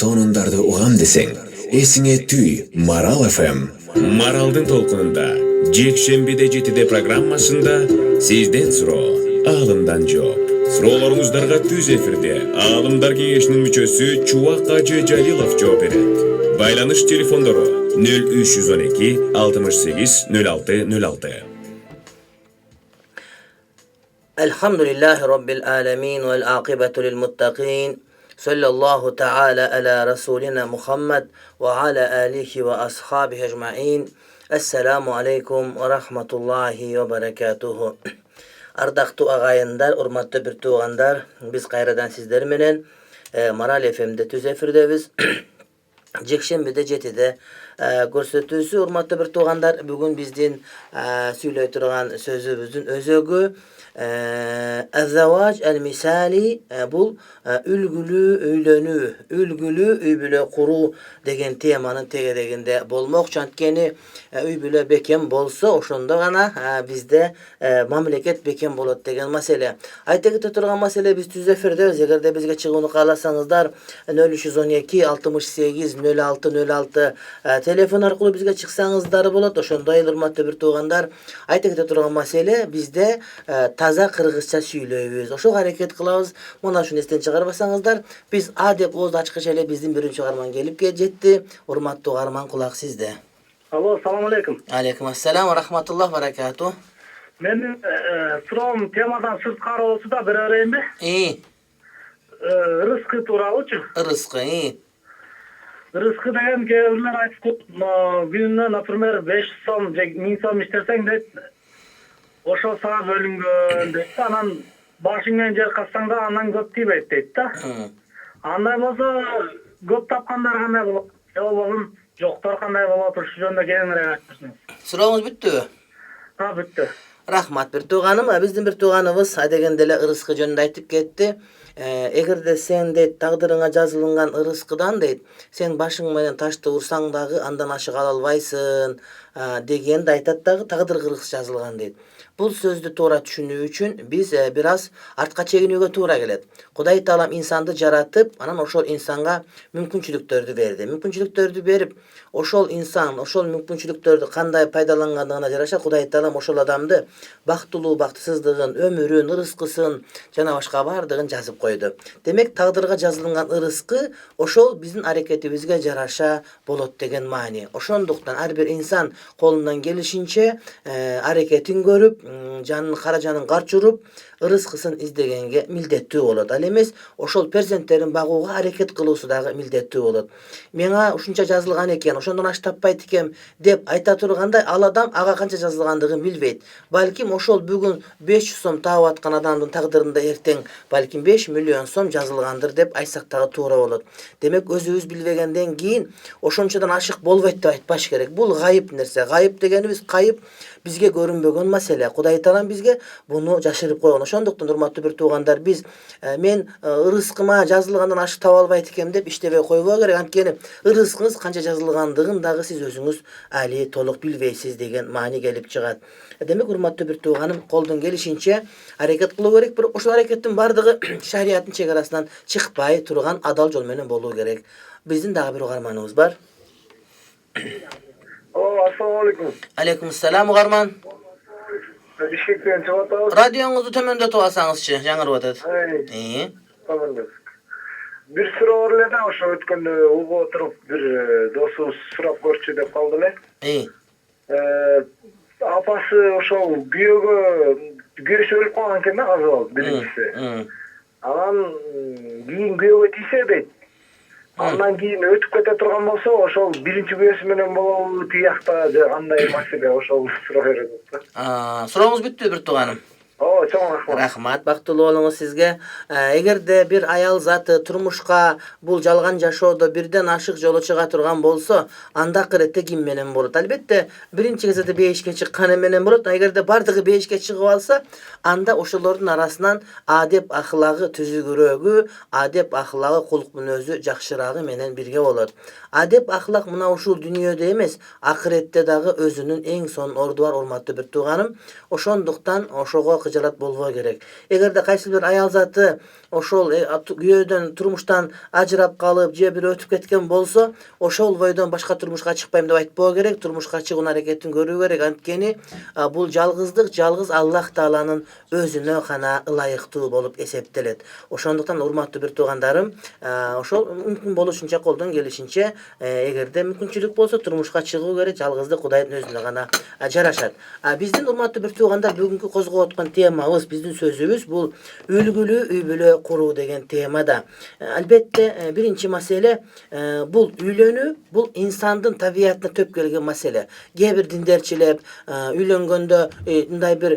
сонундарды угам десең, эсиңе түй Марал ФМ. Маралдын толкунунда жекшембиде 7-де программасында сизден суроо, аалымдан жооп. Суроолоруңуздарга түз эфирде Аалымдар кеңешинин мүчөсү Чубак Кажы Жалилов жооп берет. Байланыш телефондору 0312 68 06 06. Elhamdülillahi Rabbil alemin vel akibetu lil muttaqin. Sallallahu ta'ala ala Rasulina Muhammed ve ala alihi ve ashabihi ecma'in. Esselamu aleykum ve rahmetullahi ve berekatuhu. Ardaqtu ağayınlar, urmatlı bir tuğandar, biz kayradan sizler menen Maral FM'de tüz efirdebiz. Jekşembide 7-de көрсөтүүсү урматтуу bir tuğandar, bugün bizdin süylöy turgan sözübüzdün özögü Ez-Zevac el-Misali, bul ülgülü öylönü, ülgülü üybüle kuru degen temanın tegedeginde bolmok çantkeni üybüle beken bolsa oşonda gana bizde mamleket beken bolot degen mesele. Ayta turgan mesele biz tüz efirdebiz. Egerde bizge çıgууну kalasaňyzlar 0312 68 06 06 telefon arkılуу bizge çıksaňyzдар bolot. Oşonday urmatlı bir tuğandar, ayta turgan mesele bizde taza kırgızça süylöybüz. Oşo hareket kılabız. Muna şunu esten çıkarbasaňyzlar, biz adep oz açkıç ele bizdin birinci garman gelip jetdi. Urmatlı garman kulak sizde. Alo, salamu alaikum. Aleykümselam ve rahmetullah ve berekatuh. Benim suram temadan sırtkar olsa da bir arayayım be. İyi. Rızkı turalıçı. Rızkı iyi. Rızkı degen kevler aytıp gününe naprimер 5 som, 1000 som iştersen de oşo sağa bölüngön deyip anan başыңdan jer kaçsaң da andan көп тийбейт дейт да. Андай болсо көп тапкандар кандай болот? Жолбогун жоктор кандай болот? Ушул жөнүндө кеңирээк айтыңыз. Suroğunuz büttü. Ha, бүттү. Rahmat bir tuğanım, bizden bir tuğanımız adegendele ırıskı jönünde aytıp ketdi. Egerde sen deyt taqdırına жазылынған ырыскыдан deyt, sen başың menen taşты ursaң dagı andan aşık ala albaysın degen de aytat dagı taqdır kırgız жазылган deyt. Бұл сөздү туура түшүнүү үчүн biz biraz артка чегинүүгө туура келет. Кудай Таалам инсанды жаратып, анан ошол инсанга мүмкүнчүлүктөрдү берди. Мүмкүнчүлүктөрдү берип, ошол инсан, ошол мүмкүнчүлүктөрдү кандай пайдалангандыгына жараша Кудай Таалам ошол адамды бактылуу, бактысыздыгын, өмүрүн, ырыскысын жана башка бардыгын жазып койду. Демек тагдырга жазылган ырыскы ошол биздин аракетибизге жараша болот деген маани. Ошондуктан ар бир инсан колунан келишинче аракетин көрүп, жанын каражанын карчуруп, ырыскысын издегенге милдеттүү болот. Ал эмес ошол перзенттерин багууга аракет кылуусу дагы милдеттүү болот. Меңа ушунча жазылган экен, ошондон аш таппайт экем деп айта тургандай, ал адам ага канча жазылгандыгын билбейт. Балким ошол бүгүн 500 сом таап аткан адамдын тагдырында эртең балким 5 миллион сом жазылгандыр деп айтсак дагы туура болот. Демек өзүбүз билбегенден кийин ошончодон ашык болбойт деп айтпаш керек. Бул гайып нерсе. Гайып дегенибиз кайып бизге көрүнбөгөн маселе. Кудай Таалам бизге буну жашырып койгон. Ошондуктан урматтуу bir tuğandar, biz men ырыскыма жазылгандан ашык таба албайт экем деп иштебей койбоо керек. Анткени ырыскыңыз канча жазылгандыгын дагы сиз өзүңүз али толук билбейсиз деген маани келип чыгат. Демек урматтуу bir tuğanım, колдон келишинче аракет кылуу керек. Бирок ошол аракеттин бардыгы шариаттын чек арасынан чыкпай турган адал жол менен болуу керек. Биздин дагы bir угарманыбыз бар. Assalamu alaikum. Алейкумсалам угарман. Бишкектен чыгып атабыз. Радионуңузду төмөндөтүп алсаңызчы, жаңырып атат. Бир суроо бар эле, ошо өткөндө угуп отуруп бир досубуз сурап көрчү деп калды эле. Апасы ошол күйөөгө өлүп калган экен да, казып алып биринчиси. Анан кийин күйөөгө тийсе дейт. Андан кийин өтүп кете турган болсо, ошол биринчи күйөөсү менен болобу, тиякта же кандай маселе, ошол суроо берет да. Сурооңуз бүттү bir tuğanım. Чоң рахмат. Рахмат, бактылуу болуңуз сизге. Эгерде бир аял заты турмушка бул жалган жашоодо бирден ашык жолу чыга турган болсо, анда акыретте ким менен болот? Албетте, биринчи кезекте бейишке чыкканы менен болот. Эгерде бардыгы бейишке чыгып алса, анда ошолордун арасынан адеп ахлагы түзүгүрөгү, адеп ахлагы кулк мүнөзү жакшырагы менен бирге болот. Адеп ахлак мына ушул дүйнөдө эмес, акыретте дагы өзүнүн эң сонун орду бар, урматтуу bir tuğanım. Ошондуктан ошого кыжалат болбоо керек. Эгерде кайсы бир аял заты ошол күйөөдөн турмуштан ажырап калып же бир өтүп кеткен болсо, ошол бойдон башка турмушка чыкпайм деп айтпоо керек, турмушка чыгуу аракетин көрүү керек. Анткени бул жалгыздык жалгыз Аллах Тааланын өзүнө гана ылайыктуу болуп эсептелет. Ошондуктан урматтуу бир туугандарым, ошол мүмкүн болушунча колдон келишинче, эгерде мүмкүнчүлүк болсо турмушка чыгуу керек, жалгыздык Кудайдын өзүнө гана жарашат. Биздин урматтуу бир туугандар, бүгүнкү козгоп аткан темабыз, биздин сөзүбүз бул үлгүлүү үй бүлө куруу деген темада. Албетте биринчи маселе бул үйлөнүү, бул инсандын табиятына төп келген маселе. Кээ бир диндерчилеп үйлөнгөндө мындай бир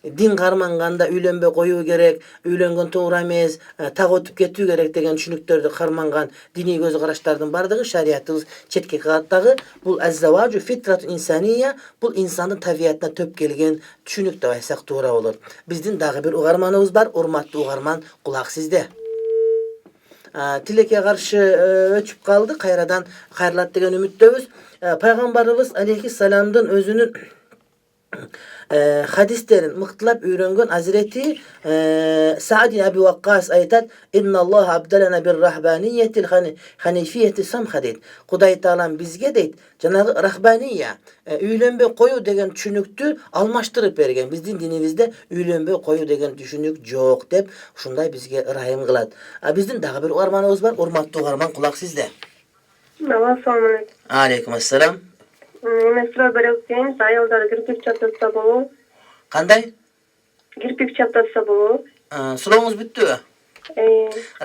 дин карманганда үйлөнбөй коюу керек, үйлөнгөн туура эмес, так өтүп кетүү керек деген түшүнүктөрдү карманган диний көз караштардын бардыгы шариятыбыз четке кагат дагы. Бул аззаважу фитрату инсания, бул инсандын табиятына төп келген түшүнүк деп айтсак туура болот. Биздин дагы бир угарманыбыз бар. Урматтуу угарман, кулак сизде. Тилекке каршы өчүп калды, кайрадан кайрылат деген үмүттөбүз. Пайгамбарыбыз алейхиссаламдын өзүнүн hadislerin mıhtılap öğrengen Hazreti Sa'd bin Abi Waqqas aytat İnnallah abdelana bir rahbaniyetil hanifiyeti samha deyt. Kuday Taalam bizge deyt. Janağı rahbaniye üylenbe koyu degen düşünüktü almaştırıp bergen. Bizdin dinimizde üylenbe koyu degen düşünük jok dep şunday bizge rahim kılat. Bizdin daha bir ugarmanımız var. Urmattуу ugarman kulak sizde. Assalamu alaikum. Aleykümselam. Mesela bırakayım, ayollar kirpik çatlasa bu. Kanday? Kirpik çatlasa bu. Sulamız bitti.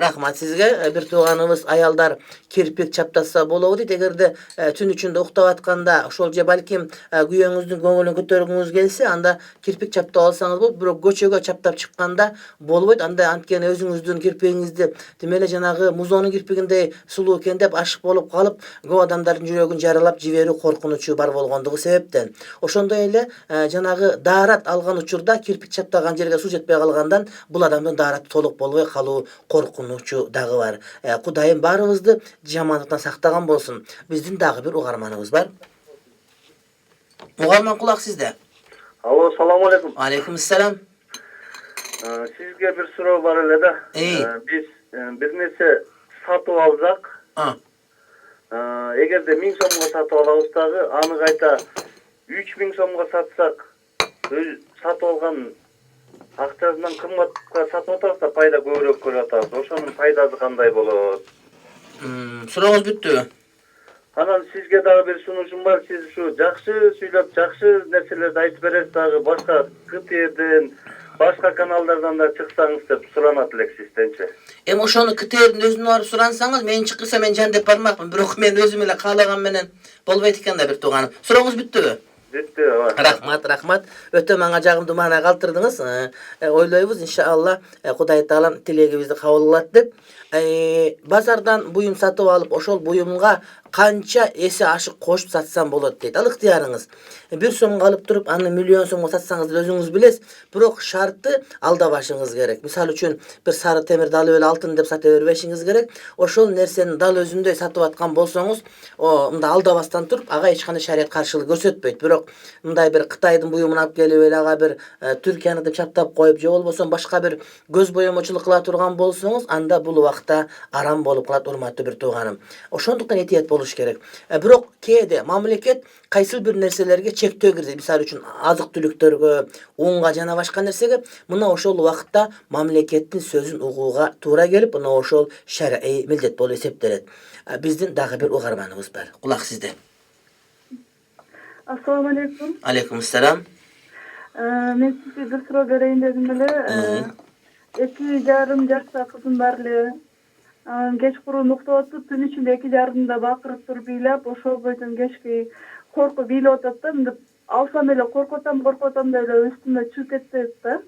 Rahmat sizge. Bir tuğanımız ayaldar kirpik çaptasa bolu deydi. Egerde tün içinde uktap atkanda ошол же balkim güyöңүздүн көңүлүн көтөргүңүз келсе, анда kirpik çapta alsanız болот, бирок көчөгө чаптап чыкканда болбойт. Анда анткени өзүңүздүн кирпигиңизди демеле жанагы музонун кирпигиндей сулуу экен деп ашык болуп калып, көп адамдардын жүрөгүн жаралап жиберүү коркунучу бар болгондугу себептен. Ошондой эле жанагы даарат алган учурда кирпик чаптаган жерге суу жетпей калгандан бул адамдын даараты толук болбой калуу коркунучу дагы бар. Кудайым баарыбызды жамандыктан сактаган болсун. Биздин дагы бир угарманыбыз бар. Угарман кулак сизде. Алло, салам алейкум. Алейкумсалам. Sizge bir soru var öyle de. Biz bir nese satып alsak. Eğer de 1000 so'mga satып alabız dagı, аны kayta 3000 so'mga satsak, satып algan акчасынан кымбатка сатып атабыз да пайда көбүрөөк көрүп атабыз. Ошонун пайдасы кандай болот? Сурооңуз бүттүбү? Анан sizge дагы bir сунушум бар. Siz şu жакшы сүйлөп, жакшы нерселерди айтып бересиз дагы башка КТРден, башка каналдардан да чыксаңыз деп суранат элек сизденчи. Ошону КТРдин өзүнө барып сурансаңыз, мен чыкырса мен жан деп бармакмын. Бирок мен өзүм эле каалаган менен болбойт экен да бир тууганым. Сурооңуз бүттүбү? Рахмат. Өтө мага жагымдуу маана калтырдыңыз. Ойлойбуз иншалла Кудай Таалам тилегибизди кабыл кылат деп. Базардан буюм сатып алып, ошол буюмга канча эсе ашык кошуп сатсам болот дейт. Ал ыктыярыңыз. 1 сомго алып туруп, аны миллион сомго сатсаңыз өзүңүз билесиз. Бирок шарты алдабашыңыз керек. Мисалы үчүн бир сары темирди алып эле алтын деп сата бербешиңиз керек. Ошол нерсени дал өзүндөй сатып аткан болсоңуз, мында алдабастан туруп, ага эч кандай шарият каршылык көрсөтпөйт. Бирок мындай бир Кытайдын буюмун алып келип эле ага бир Түркияны деп чаптап коюп, же болбосо башка бир көз боемочулук кыла турган болсоңуз, анда бул убакта арам болуп калат, урматтуу бир тууганым. Ошондуктан этият болуш керек. Бирок кээде мамлекет кайсыл бир нерселерге чектөө кирди. Мисалы үчүн азык-түлүктөргө, унга жана башка нерсеге, мына ошол убакта мамлекеттин сөзүн угууга туура келип, мына ошол шар'ий милдет болуп эсептелет. Биздин дагы бир угарманыбыз бар. Кулак сизде. Assalamu alaikum. Алейкумсалам. Men sizge bir soru bereyim dedim ele. 2,5 жашта kızım бар эле. Кечкурун уктап атып, түн ичинде 2,5 бакырып туруп ыйлап, ошол бойдон кечки коркуп ыйлап атат да, мынтип алсам эле коркотам деп эле үстүмө чыгып кетет да.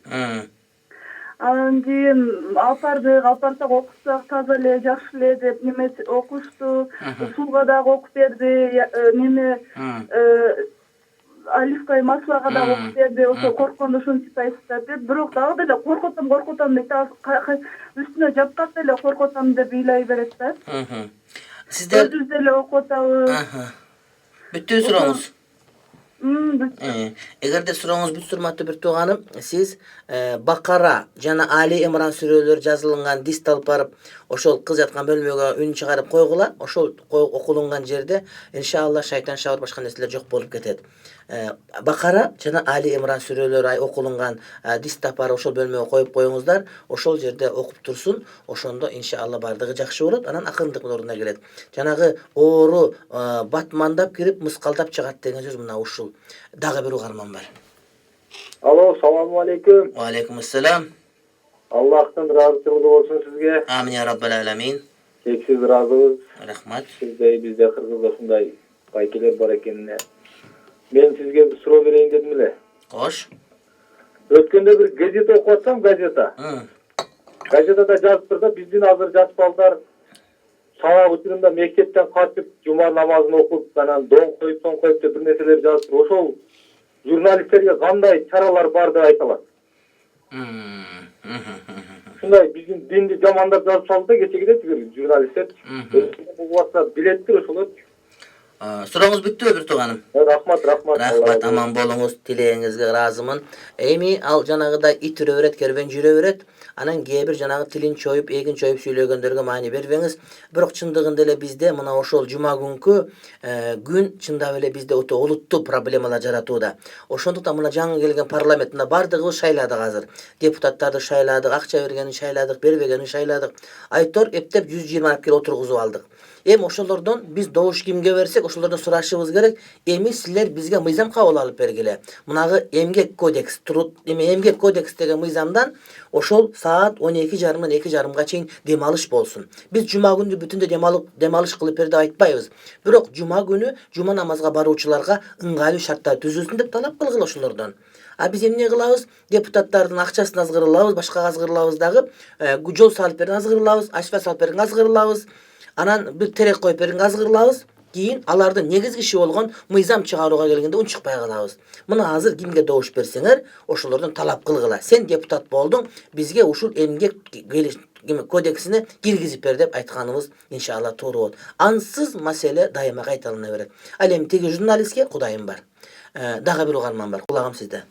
Анан кийин алпардык окусак таза эле, жакшы эле деп неме окушту, сууга дагы окуп берди, неме оливкай маслага да окуп берди, ошо корккондо ушинтип айтышат деп, бирок дагы деле коркотом дейт, үстүнө жапкат эле коркотом деп ыйлай берет да. Сиздер өзүбүз деле окуп атабыз. Бүттү сурооңуз. Эгерде сурооңуз бүт урматтуу бир тууганым, сиз Бакара жана Али Имран сүрөлөрү жазылган дист алып барып, ошол кыз жаткан бөлмөгө үн чыгарып койгула. Ошол окулунган жерде иншалла шайтан шабыр башка нерселер жок болуп кетет. Бакара жана Али Имран сүрөлөрү окулунган дист тапар ошол бөлмөгө коюп коюңуздар. Ошол жерде окуп турсун. Ошондо иншалла бардыгы жакшы болот. Анан акырындык ордуна келет. Жанагы оору батмандап кирип, мыскалдап чыгат деген сөз мына ушул. Дагы бир угарман бар. Алло, саламу алейкум. Ва алейкум ассалам. Аллахтын ыраазычылыгы болсун сизге. Амин я раббал аламин. Чексиз ыраазыбыз. Рахмат. Бизде Кыргызда ушундай байкелер бар экенине. Мен сизге бир суроо берейин дедим эле. Кош. Өткөндө бир газета окуп атсам, газета. Газетада жазыптыр да, биздин азыр жаш балдар сабак учурунда мектептен качып, жума намазын окуп, анан дон коюп деп бир нерселер жазып, ошол журналисттерге кандай чаралар бар деп айта алат. Ушундай биздин динди жамандап жазып салды да кечегиде тигил журналисттер. Бул вакытта билеттир ошолор. Сурооңуз бүттүбү бир тууганым? Рахмат. Рахмат, аман болуңуз, тилегиңизге ыраазымын. Эми ал жанагыдай ит үрө берет, кербен жүрө берет. Анан кээ бир жанагы тилин чоюп, эгин чоюп сүйлөгөндөргө маани бербеңиз. Бирок чындыгында эле бизде мына ошол жума күнкү күн чындап эле бизде өтө олуттуу проблемалар жаратууда. Ошондуктан мына жаңы келген парламент мына бардыгыбыз шайладык азыр. Депутаттарды шайладык, акча бергенин шайладык, бербегенин шайладык. Айтор эптеп 120 алып келип отургузуп алдык. Эми ошолордон биз добуш кимге берсек, ошолордон сурашыбыз керек. Эми силер бизге мыйзам кабыл алып бергиле. Мунагы эмгек кодекс, эмгек кодекс деген мыйзамдан ошол саат 12:30-дан 2:30га чейин демалыш болсун. Биз жума күндү бүтүндө демалыш кылып бер деп айтпайбыз. Бирок жума күнү жума намазга баруучуларга ыңгайлуу шарттар түзүлсүн деп талап кылгыла ошолордон. Биз эмне кылабыз? Депутаттардын акчасын азгырылабыз, башка азгырылабыз дагы, жол салып берин азгырылабыз, асфальт салып берин азгырылабыз. Анан бир терек коюп берин азгырылабыз. Кийин алардын негизги иши болгон мыйзам чыгарууга келгенде унчукпай калабыз. Мына азыр кимге добуш берсеңер, ошолордон талап кылгыла. Сен депутат болдуң, бизге ушул эмгек кодексине киргизип бер деп айтканыбыз иншалла туура болот. Ансыз маселе дайыма кайталана берет. Ал эми тиги журналистке кудайым бар. Дагы бир угарман бар. Кулагым сизде.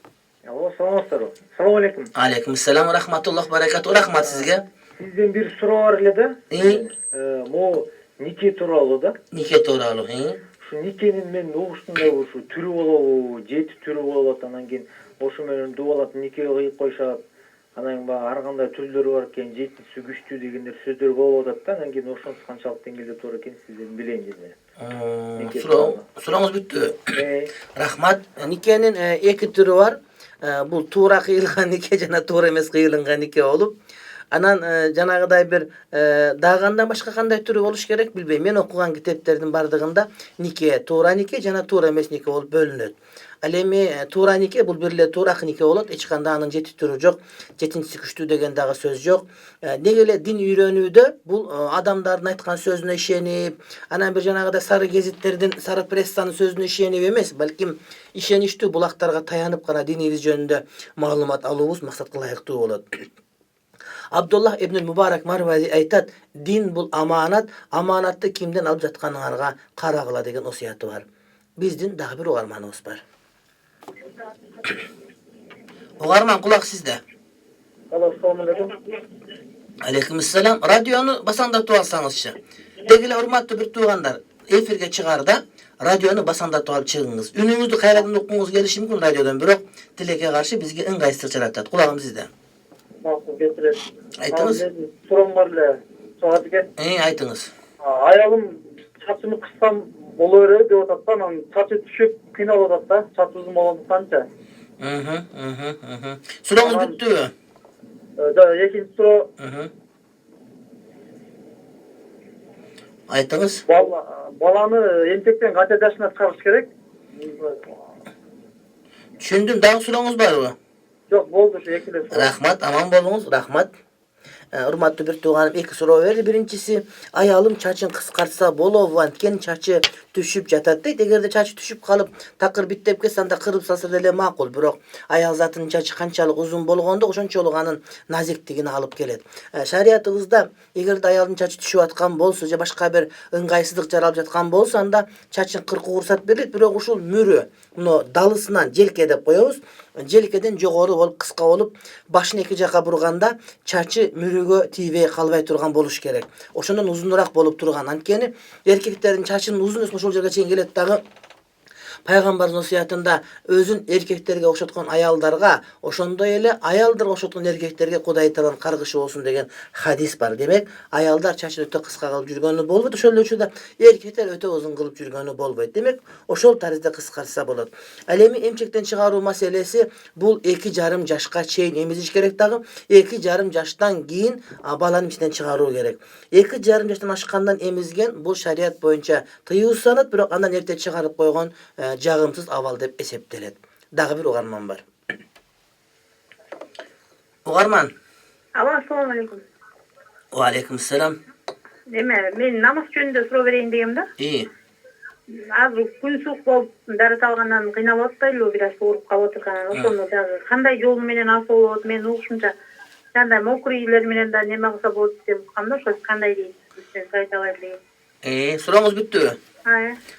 Алло, саламатсыздарбы? Салам алейкум. Алейкум ассалам, рахматуллах, баракату. Рахмат сизге. Сизден бир суроо бар эле да. Могу нике тууралуу да. Нике тууралуу. Ушу никенин мен угуштумда ушу түрү болобу, 7 түрү болот, анан кийин ошо менен дубалап нике кыйып койшот. Анан баягы ар кандай түрлөрү бар экен, 7-си күчтүү дегендер сөздөр болуп атат да. Анан кийин ошонусу канчалык деңгээлде туура экен сизден билейин дедим. Сурооңуз бүттү. Рахмат. Никенин 2 түрү бар. Бул туура кыйылган нике жана туура эмес кыйылган нике болуп, анан жанагыдай бир дагы андан башка кандай түрү болуш керек билбейм. Мен окуган китептердин бардыгында нике, туура нике жана туура эмес нике болуп бөлүнөт. Ал эми туура нике бул бир эле туурак нике болот. Эч кандай анын 7 түрү жок. 7-си күчтүү деген дагы сөз жок. Неге эле дин үйрөнүүдө бул адамдардын айткан сөзүнө ишенип, анан бир жанагыдай сары гезиттердин, сары прессанын сөзүнө ишенип эмес, балким ишеничтүү булактарга таянып гана динибиз жөнүндө маалымат алуубуз максатка ылайыктуу болот. Абдуллах ибн Мубарак Марвази айтат, дин бул аманат, аманатты кимден алып жатканыңарга карагыла деген осуяты бар. Биздин дагы бир угарманыбыз бар. Угарман, кулак сизде. Алло, салам алейкум. Алейкум ассалам. Радиону басаңдатып алсаңызчы. Дегеле урматтуу бир туугандар, эфирге чыгарда радиону басаңдатып алып чыгыңыз. Үнүңүздү кайрадан уккуңуз келиши мүмкүн радиодон, бирок тилекке каршы бизге ыңгайсыздык жаратат. Кулагым сизде. Айтыңыз. Суром бар эле. Согат экен. Айтыңыз. Аялым чачымды кыссам боло береби деп атат да, анан чачы түшүп кыйналып атат да, чач узун болгондуктанчы. Сурооңуз бүттүбү? Экинчи суроо. Айтыңыз. Баланы эмчектен канча жашына чыгарыш керек? Түшүндүм. Дагы сурооңуз барбы? Жок, болду ушу экиле суроо. Рахмат, аман болуңуз, рахмат. Урматтуу бир тууганым эки суроо берди. Биринчиси, аялым чачын кыскартса болобу? Анткени чачы түшүп жатат дейт. Эгерде чачы түшүп калып, такыр биттеп кетсе, анда кырып салса деле макул. Бирок аял затынын чачы канчалык узун болгондо ошончолук анын назиктигине алып келет. Шариятыбызда эгерде аялдын чачы түшүп аткан болсо же башка бир ыңгайсыздык жаралып жаткан болсо, анда чачын кыркуу уруксат берилет. Бирок ушул мөрү, мына далысынан желке деп коебуз, желкеден жогору болуп, кыска болуп, башын эки жака бурганда чачы мөрүгө тийбей калбай турган болуш керек. Ошондон узунураак болуп турган. Анткени эркектердин чачынын узун өсүп ошол жерге чейин келет дагы. Пайгамбардын осуятында өзүн эркектерге окшоткон аялдарга, ошондой эле аялдарга окшоткон эркектерге Кудай Тааланын каргышы болсун деген хадис бар. Демек, аялдар чачын өтө кыска кылып жүргөнү болбойт, ошол эле учурда эркектер өтө узун кылып жүргөнү болбойт. Демек, ошол таризде кыскартса болот. Ал эми эмчектен чыгаруу маселеси бул 2,5 жашка чейин эмизиш керек дагы. 2,5 жаштан кийин баланы ичинен чыгаруу керек. 2,5 жаштан ашкандан эмизген бул шарият боюнча тыюу санат, бирок андан эрте чыгарып койгон жагымсыз абал деп эсептелет. Дагы бир угарман бар. Угарман. Assalamu alaikum. Wa alaikum salam. Деме, мен намаз жөнүндө суроо берейин дегем да. Азыр күн суык болуп, дарат алгандан кыйналып атпайлыбы, бир аз ооруп калып отургандан, ошону дагы кандай жол менен алса болот? Мен угушумча жандай мокрыйлер менен да неме кылса болот деп уккам да, ошо кандай дейсиз? Айталай элек. Сурооңуз бүттүбү?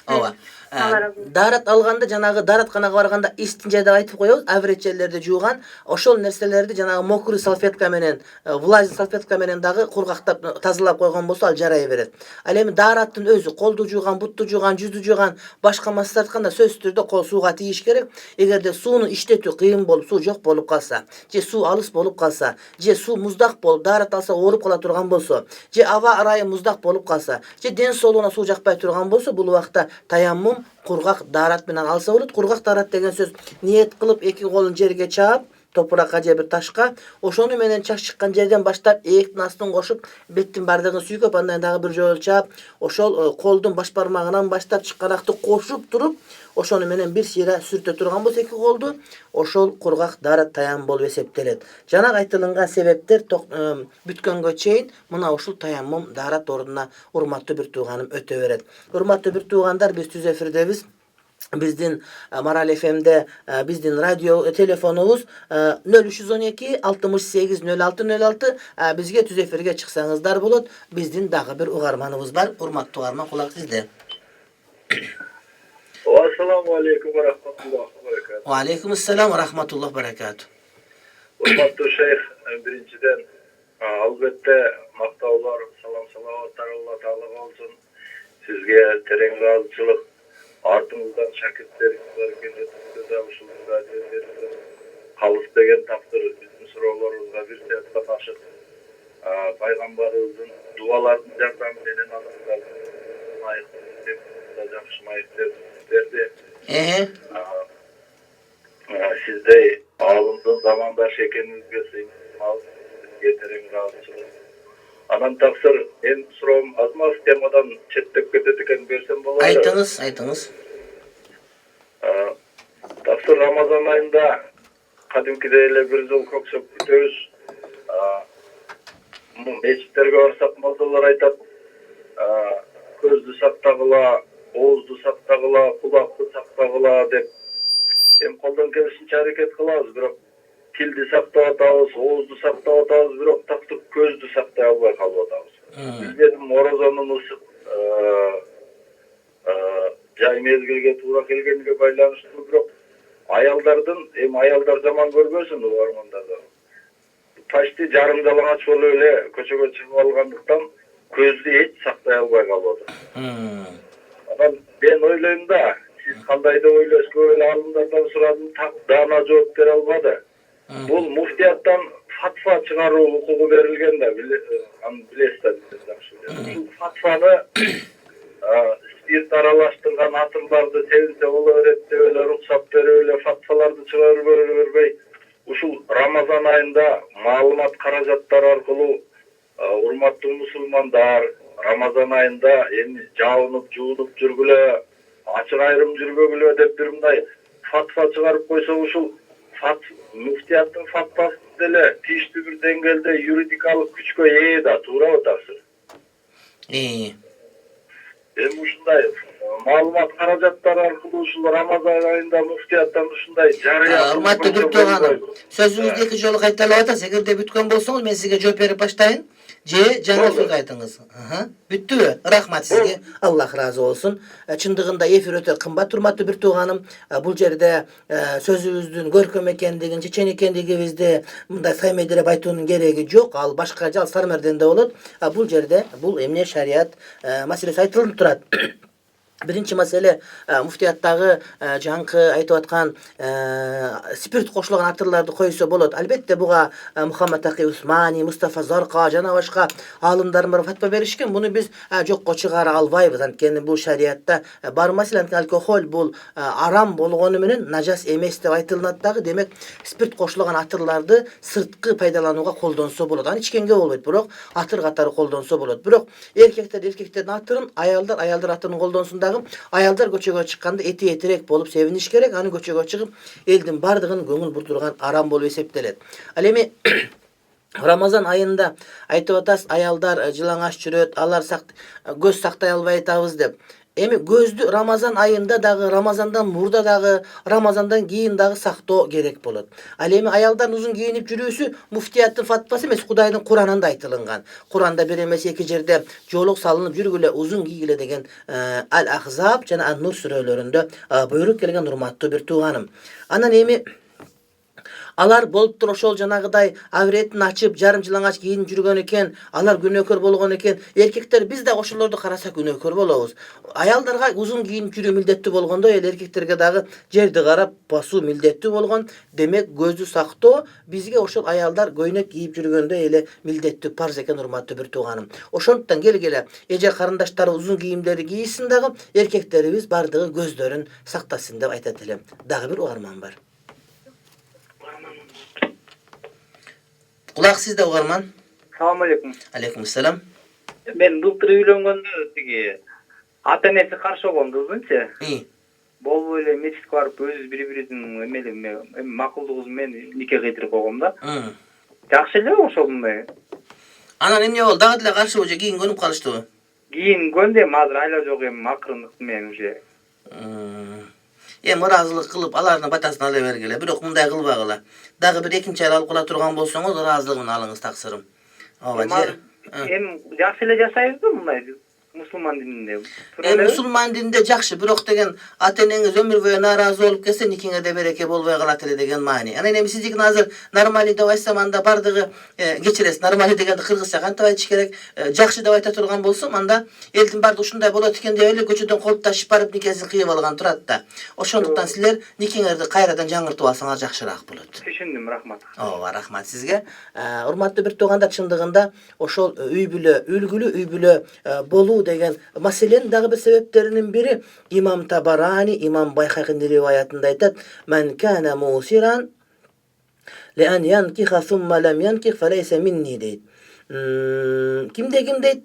Ооба. Дарат алганда, жанагы даратканага барганда истинже деп айтып коебуз, авретчелерди жууган, ошол нерселерди жанагы мокрый салфетка менен, влажный салфетка менен дагы кургактап тазалап койгон болсо ал жарай берет. Ал эми дараттын өзү колду жууган, бутту жууган, жүздү жууган, башка массаж атканда сөзсүз түрдө кол сууга тийиш керек. Эгерде сууну иштетүү кыйын болуп, суу жок болуп калса, же суу алыс болуп калса, же суу муздак болуп, дарат алса ооруп кала турган болсо, же аба ырайы муздак болуп калса, же ден соолугуна суу жакпай турган болсо, бул убакта таяммум кургак дарат менен алса болот. Кургак дарат деген сөз ниет кылып эки колун жерге чаап, топуракка же бир ташка, ошону менен чач чыккан жерден баштап ээктин астын кошуп, беттин бардыгын сүйкөп, андан дагы бир жолу чаап, ошол колдун баш бармагынан баштап чыкканакты кошуп туруп, ошону менен бир сыйра сүртө турган болсо эки колду, ошол кургак дарат таям болуп эсептелет. Жанагы айтылган себептер бүткөнгө чейин мына ушул таяммум дарат ордуна урматтуу бир тууганым өтө берет. Урматтуу бир туугандар, биз түз эфирдебиз. Биздин Марал ФМ'де биздин радио телефонубуз 0312 68 06 06. Бизге түз эфирге чыксаңыздар болот. Биздин дагы бир угарманыбыз бар. Урматтуу угарман, кулак сизде. Assalamu alaikum wa rahmatullahi wa barakatuh. Wa alaikum assalam wa rahmatullahi wa barakatuh. Урматтуу шейх, биринчиден албетте мактаулар, салам-салаваттар Алла Таалага болсун. Сизге терең ыраазычылык, артыңыздан шакирттериңиз бар экен, өтүндө да ушул радиодерде калыс деген тапкыр биздин суроолорубузга бир сааттан ашык пайгамбарыбыздын дуалардын жардамы менен жакшы маектер берди. Сиздей алымдын замандаш экениңизге сыйынып терең ыраазычылык. Анан таксыр мен суроом азмаз темадан четтеп кетет экен, берсем болобу? Айтыңыз. Таксыр Рамазан айында кадимкидей эле бир жыл көксөп күтөбүз. Мечиттерге барсак молдолор айтат, көздү сактагыла, оозду сактагыла, кулакты сактагыла деп. Эми колдон келишинче аракет кылабыз, бирок тилди сактап атабыз, оозду сактап атабыз, бирок тактыр көздү сактай албай калып атабыз. Бизге морозонун ысык жай мезгилге туура келгениге байланыштуу, бирок аялдар жаман көрбөсүн угармандарды. Почти жарым жалаңач болуп эле көчөгө чыгып алгандыктан көздү эч сактай албай калып атат. Анан мен ойлойм да, сиз кандай деп ойлойсуз, көп эле алымдардан сурадым, так даана жооп бере албады. Бул муфтияттан фатва чыгаруу укугу берилген да, аны билесиздер жакшы. Ушул фатваны спирт аралаштырган атырларды тебинсе боло берет деп эле уруксат берип эле фатваларды чыгарып бербей, ушул Рамазан айында маалымат каражаттары аркылуу урматтуу мусулмандар Рамазан айында эми жабынып, жуунуп жүргүлө, ачык айрым жүрбөгүлө деп бир мындай фатва чыгарып койсо, ушул муфтияттын фатвасы деле тийиштүү бир деңгээлде юридикалык күчкө ээ да, туура атасыз. Эми ушундай маалымат каражаттары аркылуу ушул Рамазан айында муфтияттан ушундай жарыя. Урматтуу Биртуганым, сөзүңүздү эки жолу кайталап атасыз. Эгерде бүткөн болсоңуз, мен сизге жооп берип баштайын. Же жаңа сөз айтыңыз. Бүттүбү? Рахмат сизге. Аллах разы болсун. Чындыгында эфир өтө кымбат, урматтуу Биртуганым. Бул жерде сөзүбүздүн көркөм экендигин, чечен экендигибизди мындай саймедире айтуунун кереги жок. Ал башка жал Сармерденде болот. Бул жерде бул эмне шарият маселеси айтылып турат. Биринчи маселе муфтияттагы жаңкы айтып аткан спирт кошулган атырларды койсо болот. Албетте буга Мухаммад Таки Усмани, Мустафа Зарка жана башка аалымдар фатва беришкен. Буну биз жокко чыгара албайбыз. Анткени бул шариятта бар маселе, алкохол бул арам болгону менен нажас эмес деп айтылат дагы. Демек, спирт кошулган атырларды сырткы пайдаланууга колдонсо болот. Аны ичкенге болбойт, бирок атыр катары колдонсо болот. Бирок эркектердин атырын, аялдар атырын колдонсун. Аялдар көчөгө чыкканда этирээк болуп себиниш керек. Аны көчөгө чыгып элдин бардыгын көңүл бурдурган арам болуп эсептелет. Ал эми Рамазан айында айтып атасыз, аялдар жылаңаш жүрөт, алар көз сактай албай атабыз деп. Эми көздү Рамазан айында дагы, Рамазандан мурда дагы, Рамазандан кийин дагы сактоо керек болот. Ал эми аялдардын узун кийинип жүрүүсү муфтияттын фатвасы эмес, Кудайдын Куранында айтылган. Куранда бир эмес эки жерде жолук салынып жүргүлө, узун кийгиле деген Ал-Ахзаб жана Ан-Нур сүрөлөрүндө буйрук келген, урматтуу Биртуганым. Анан эми алар болуптур ошол жанагыдай авретин ачып, жарым жылаңач кийинип жүргөн экен, алар күнөөкөр болгон экен. Эркектер биз да ошолорду караса күнөөкөр болобуз. Аялдарга узун кийинип жүрүү милдеттүү болгондой эле эркектерге дагы жерди карап басуу милдеттүү болгон. Демек, көздү сактоо бизге ошол аялдар көйнөк кийип жүргөндөй эле милдеттүү парз экен, урматтуу Биртуганым. Ошондуктан келгиле эже карындаштары узун кийимдерди кийсин дагы, эркектерибиз бардыгы көздөрүн сактасын деп айтат элем. Дагы бир угарман бар. Кулак сизде, угарман. Салам алейкум. Алейкум ассалам. Мен былтыр үйлөнгөндө тиги ата энеси каршы болгон кыздынчы. Болбой эле мечитке барып өзүбүз бири-бирибиздин эмели макулдугубуз менен нике кыйдырып койгом да. Жакшы эле ошол мындай. Анан эмне болду? Дагы деле каршыбы же кийингөнүп калыштыбы? Кийингөндө азыр айла жок акырындык менен уже. Ыраазылык кылып, алардын батасын ала бергиле. Бирок мындай кылбагыла. Дагы бир экинчи ай алып кала турган болсоңуз, ыраазылыгын алыңыз, таксырым. Эми жакшы эле жашайбыз да мындай мусулман дининде. Мусулман дининде жакшы, бирок деген ата энеңиз өмүр бою нааразы болуп кетсе, никеңерде береке болбой калат эле деген маани. Анан эми сиздикин азыр нормалий деп айтсам, анда бардыгы кечиресиз, нормалий дегенди кыргызча кантип айтыш керек? Жакшы деп айта турган болсом, анда элдин бардыгы ушундай болот экен деп эле көчөдөн колупташып барып никесин кыйып алган турат да. Ошондуктан силер никеңерди кайрадан жаңыртып алсаңар жакшыраак болот. Түшүндүм, рахмат. Рахмат сизге. Урматтуу Биртугандар, чындыгында ошол үй бүлө, үлгүлүү үй бүлө болуу деген маселенин дагы бир себептеринин бири Имам Табарани, Имам Байхакинин риваятында айтат: "Мен кана мусиран лан янкиха сумма лам янких фалайса минни" дейт. Кимде-ким дейт,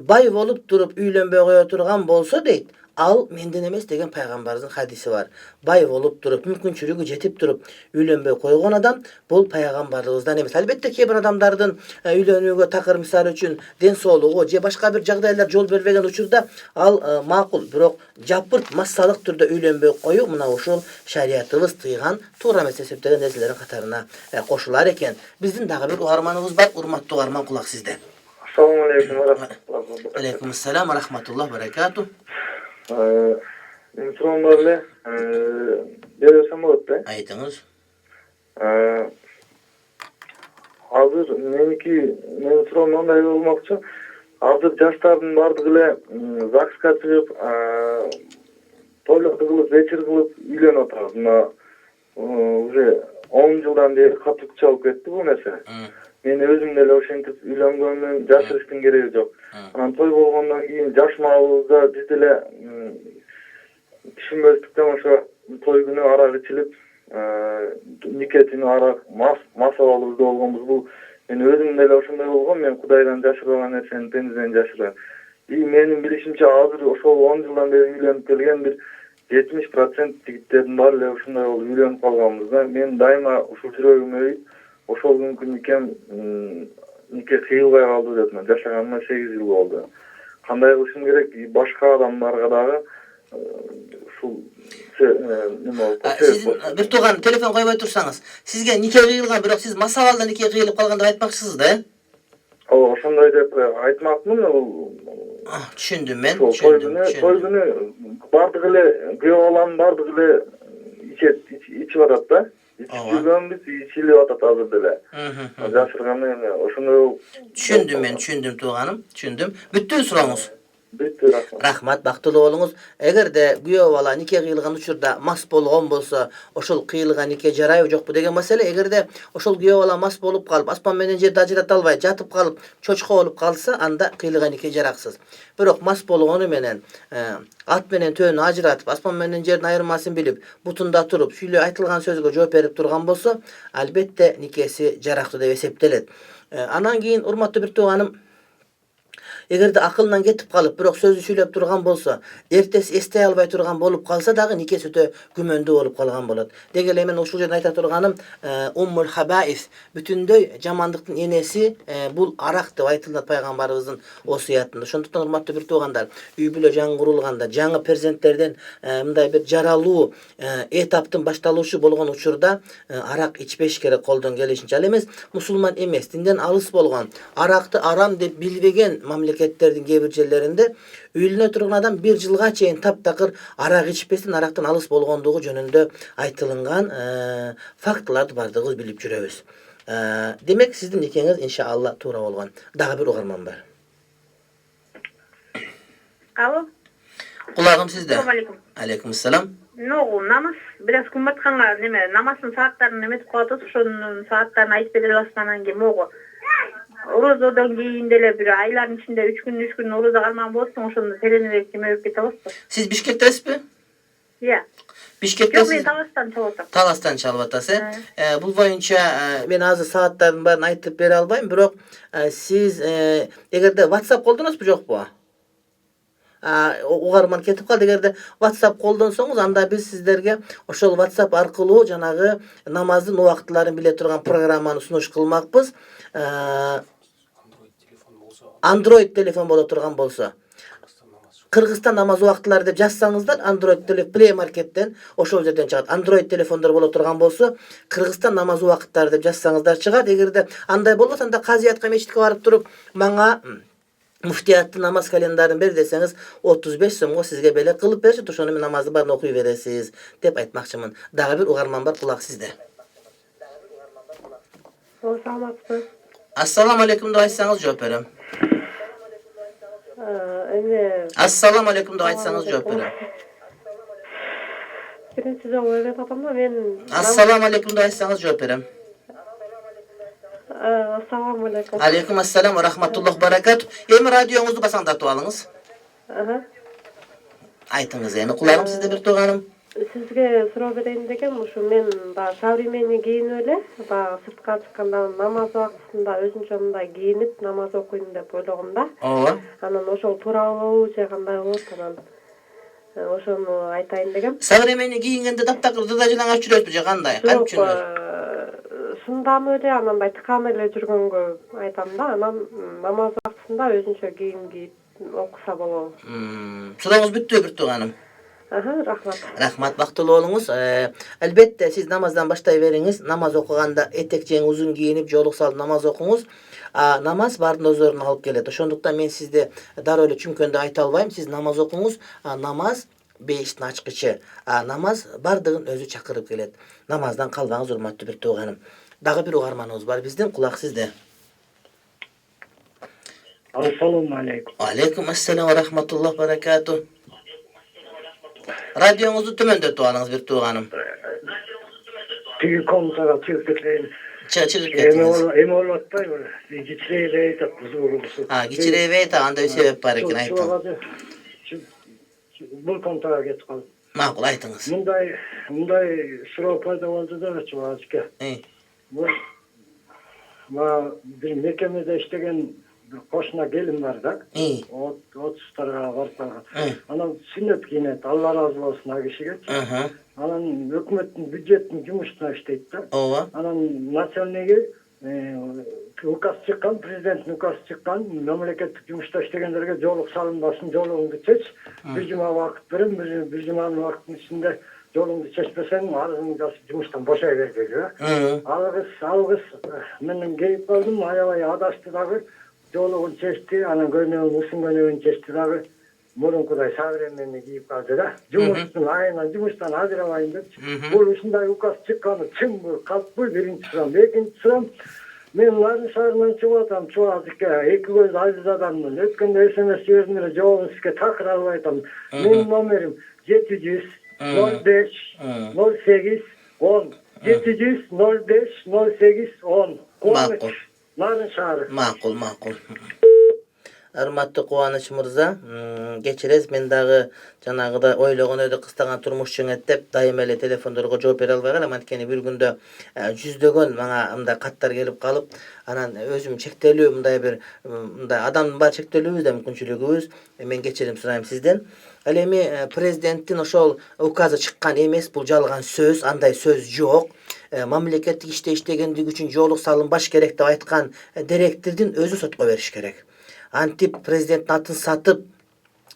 бай болуп туруп үйлөнбөй кое турган болсо дейт, ал менден эмес деген пайгамбардын хадиси бар. Бай болуп туруп, мүмкүнчүлүгү жетип туруп үйлөнбөй койгон адам бул пайгамбарыбыздан эмес. Албетте кээ бир адамдардын үйлөнүүгө такыр, мисалы үчүн ден соолугу же башка бир жагдайлар жол бербеген учурда ал макул, бирок жапырт массалык түрдө үйлөнбөй коюу мына ушул шариятыбыз тыйган туура эмес эсептеген нерселердин катарына кошулар экен. Биздин дагы бир угарманыбыз бар, урматтуу угарман, кулак сизде. Assalamu alaikum wa Алейкум ассалам ва рахматуллах баракату. Мен суроом бар эле, берсем болот да? Айтыңыз. Азыр менин суроом мындай болмокчу. Азыр жаштардын бардыгы эле ЗАГСка чыгып, тойлорду кылып, вечер кылып үйлөнүп атат. Мына уже 10 жылдан бери катуу күч алып кетти бул нерсе. Мен өзүм деле ошентип үйлөнгөнмүн, жашырыштын кереги жок. Анан той болгондон кийин жаш маалыбызда биз деле түшүнбөстүктөн ошо той күнү арак ичилип, нике түнү арак масалабызда болгонбуз. Бул мен өзүм деле ошондой болгом, мен Кудайдан жашырган нерсени теңизден жашырам. Менин билишимче азыр ошол 10 жылдан бери үйлөнүп келген бир 70% жигиттердин баары эле ушундай болуп үйлөнүп калганбызда. Мен дайыма ушул жүрөгүмө ошол күнкү никем нике кыйылбай калды деп, мен жашаганыма 8 жыл болду. Кандай кылышым керек? Башка адамдарга дагы ушул Сиздин бир тууган телефон койбой турсаңыз, сизге нике кыйылган, бирок сиз масалалда нике кыйылып калган деп айтмакчысыз да, Ооба, ошондой деп айтмакмын. Түшүндүм мен. Той күнү бардык эле күйөө баланын бардык эле ичип атат да. Ичип жүргөнбүз, ичилип атат азыр деле. Жашырганы эме ошондой. Түшүндүм мен, түшүндүм тууганым, түшүндүм. Бүттү сурооңуз. Бүттү, рахмат. Рахмат, бактылуу болуңуз. Эгерде күйөө бала нике кыйылган учурда мас болгон болсо, ошол кыйылган нике жарайбы жокпу деген маселе. Эгерде ошол күйөө бала мас болуп калып, аспан менен жерди ажырата албай жатып калып, чочко болуп калса, анда кыйылган нике жараксыз. Бирок мас болгону менен ат менен төөнү ажыратып, аспан менен жердин айырмасын билип, бутунда туруп, сүйлөп айтылган сөзгө жооп берип турган болсо, албетте никеси жарактуу деп эсептелет. Анан кийин урматтуу бир тууганым, эгерде акылынан кетип калып, бирок сөзү сүйлөп турган болсо, эртеси эстей албай турган болуп калса дагы никеси өтө күмөндүү болуп калган болот. Деги эле мен ушул жерде айта турганым, уммул хабаис, бүтүндөй жамандыктын энеси бул арак деп айтылат пайгамбарыбыздын осуятында. Ошондуктан урматтуу бир туугандар, үй бүлө жаңы курулганда, жаңы перзенттерден мындай бир жаралуу этаптын башталуучу болгон учурда арак ичпеш керек колдон келишинче. Ал эмес мусулман эмес, динден алыс болгон, аракты арам деп билбеген мамлекеттердин кээ бир жерлеринде үйлөнө турган адам 1 жылга чейин таптакыр арак ичпестен арактан алыс болгондугу жөнүндө айтылган фактыларды бардыгыбыз билип жүрөбүз. Демек сиздин никеңиз иншалла туура болгон. Дагы бир угарман бар. Алло. Кулагым сизде. Assalamu alaikum. Алейкум ассалам. Намаз бираз кымбатканга неме намаздын сааттарын эметип калып атат, ошонун сааттарын айтып бере аласыздан кийин могу. Орозодон кийин деле бир айлардын ичинде 3 күн орозо калмаган болотсуң, ошондо тереңирээк кемеп кете аласызбы? Сиз Бишкектесизби? Иә. Бишкектесиз? Жок, мен Таластан чалып атам. Таластан чалып атасыз. Бул боюнча мен азыр сааттардын баарын айтып бере албайм, бирок сиз эгерде WhatsApp колдоносузбу жокпу? Угарман кетип калды. Эгерде WhatsApp колдонсоңуз, анда биз сиздерге ошол WhatsApp аркылуу жанагы намаздын убактыларын биле турган программаны сунуш кылмакпыз. Android телефон боло турган болсо, Кыргызстан намаз убактылары деп жазсаңыздар, Android телефон Play Market'тен ошол жерден чыгат. Android телефондор боло турган болсо, Кыргызстан намаз убактылары деп жазсаңыздар чыгат. Эгерде андай болбосо, анда казиятка мечитке барып туруп, мага муфтияттын намаз календарын бер десеңиз, 35 сомго сизге белек кылып беришет, ошону менен намазды баарын окуй бересиз деп айтмакчымын. Дагы бир угарман бар, кулак сизде. Саламатсызбы? Ассаламу алейкум деп айтсаңыз жооп берем. Ассаламу алейкум деп айтсаңыз жооп берем. Биринчи жолу эметип атам да, мен Ассаламу алейкум деп айтсаңыз жооп берем. Ассаламу алейкум. Алейкум ассалам ва рахматуллах баракату. Эми радиоңузду басаңдатып алыңыз. Айтыңыз эми, кулагым сизде бир тууганым. Сизге суроо берейин дегем, ушу мен современный кийинип эле, сыртка чыкканда намаз убактысында өзүнчө мындай кийинип намаз окуйм деп ойлогом да. Ооба. Анан ошол туура болобу же кандай болот, анан ошону айтайын дегем. Современный кийингенде таптакыр дыда жылаңаш жүрөсүзбү же кандай? Кантип жүрөсүз? Шындам эле анандай тыкан эле жүргөнгө айтам да, анан намаз убактысында өзүнчө кийим кийип окуса болобу. Сурооңуз бүттү бир тууганым. Рахмат. Рахмат, бактылуу болуңуз. Албетте сиз намаздан баштай бериңиз. Намаз окуганда этек жең узун кийинип, жоолук салып намаз окуңуз. Намаз бардын өз ордуна алып келет. Ошондуктан мен сизди дароо эле чүнкөндө айта албайм. Сиз намаз окуңуз. Намаз бейиштин ачкычы. Намаз бардыгын өзү чакырып келет. Намаздан калбаңыз, урматтуу бир тууганым. Дагы бир угарманыбыз бар биздин, кулак сизде. Ассаламу алейкум. Алейкум ассалам ва рахматуллах баракату. Радиоңузду төмөндөтүп алыңыз бир тууганым. Тиги комнатага чыгып кетейин. Чыгып кетиңиз. Эми болуп атпайбы? Кичирээбей атат, кузугубуз. Кичирээбей атат, андай себеп бар экен, айтыңыз. Бул комнатага кетип калдым. Макул, айтыңыз. Мындай суроо пайда болду да, чубазке. Бул бир мекемеде иштеген кошуна келин бар да. 30-тарга барып калган. Анан сүннөт кийинет. Алла ыраазы болсун а кишиге. Анан өкмөттүн бюджеттин жумушуна иштейт да. Ооба. Анан начальниги указ чыккан, президенттин указы чыккан, мамлекеттик жумушта иштегендерге жоолук салынбасын, жоолугуңду чеч. Бир жума убакыт берем, бир жуманын убакытынын ичинде жоолуңду чечпесең, арызыңды жазып жумуштан бошой бер деди. Ал кыз менен кейип калдым, аябай адашты дагы, жоолугун чечти, анан көйнөгүн, ушун көйнөгүн чечти дагы. Мурункудай современный кийип калды да. Жумуштун айынан жумуштан ажырабайын депчи. Бул ушундай указ чыкканы чынбы, калппы? Биринчи сурам. Экинчи сурам, мен Нарын шаарынан чыгып атам, чубазыкке, эки көз азиз адаммын. Өткөндө СМС жибердим эле, жообун сизге такыр албай атам. Менин номерим 700 05 08 10. 700 05 08 10. Кубаныч, Нарын шаары. Макул. Урматтуу Кубаныч мырза, кечиресиз, мен дагы жанагыда ойлогон өйдө кыстаган турмуш жеңет деп дайыма эле телефондорго жооп бере албай калам. Анткени бир күндө жүздөгөн мага мындай каттар келип калып, анан өзүм чектелүү мындай бир мындай адамдын баары чектелүүбүз да мүмкүнчүлүгүбүз. Мен кечирим сурайм сизден. Ал эми президенттин ошол указы чыккан эмес, бул жалган сөз, андай сөз жок. Мамлекеттик иште иштегендиги үчүн жоолук салынбаш керек деп айткан директордун өзү сотко бериш керек. Антип президенттин атын сатып,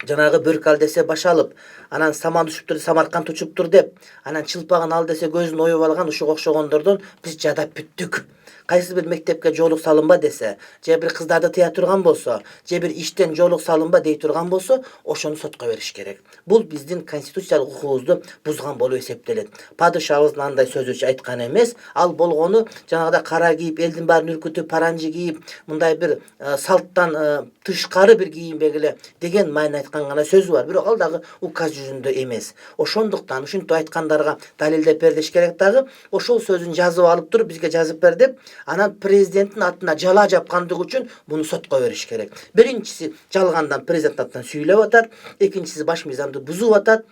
жанагы бөркал десе баш алып, анан саман түшүптүр, Самарканд учуптур деп, анан чылпагын ал десе көзүн оюп алган ушуга окшогондордон биз жадап бүттүк. Кайсы бир мектепке жоолук салынба десе, же бир кыздарды тыя турган болсо, же бир иштен жоолук салынба дей турган болсо, ошону сотко бериш керек. Бул биздин конституциялык укугубузду бузган болуп эсептелет. Падышабыздын андай сөзү айткан эмес, ал болгону жанагыда кара кийип, элдин баарын үркүтүп, паранжы кийип, мындай бир салттан тышкары бир кийинбегиле деген майын айткан гана сөзү бар. Бирок ал дагы указ жүзүндө эмес. Ошондуктан ушинтип айткандарга далилдеп бериш керек дагы. Ошол сөзүн жазып алып туруп бизге жазып бер деп, анан президенттин атына жала жапкандыгы үчүн муну сотко бериш керек. Биринчиси жалгандан президенттин атынан сүйлөп атат, экинчиси баш мыйзамды бузуп атат,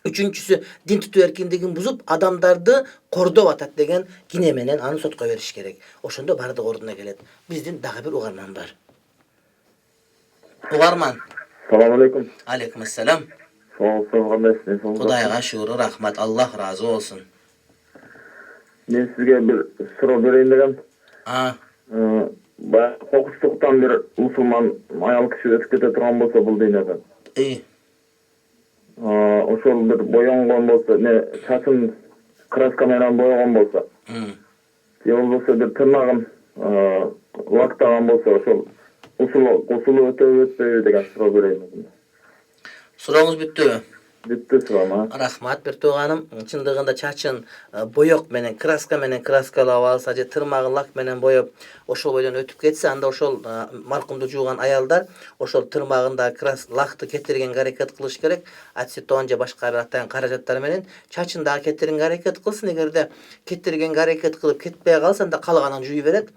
үчүнчүсү дин тутуу эркиндигин бузуп адамдарды кордоп атат деген кине менен аны сотко бериш керек. Ошондо баардыгы ордуна келет. Биздин дагы бир угарман бар. Угарман. Салам алейкум. Алейкум ассалам. Кандайсыз? Кудайга шүгүр, рахмат, Аллах ыраазы болсун. Мен сизге бир суроо берейин дегем. Кокустуктан бир мусулман аял киши өтүп кете турган болсо бул дүйнөдөн. Ошол бир боёнгон болсо, чачын краска менен боёгон болсо. Же болбосо бир тырнагын лактаган болсо, ошол усулу өтөбү деген суроо берейин. Сурооңуз бүттүбү? Бүттү суроом. Рахмат бир тууганым. Чындыгында чачын боёк менен, краска менен краскалап алса, же тырмагын лак менен боёп, ошол бойдон өтүп кетсе, анда ошол маркумду жууган аялдар ошол тырмагында лакты кетиргенге аракет кылыш керек. Ацетон же башка бир атайын каражаттар менен чачын дагы кетиргенге аракет кылсын. Эгерде кетиргенге аракет кылып кетпей калса, анда калганын жуй берет.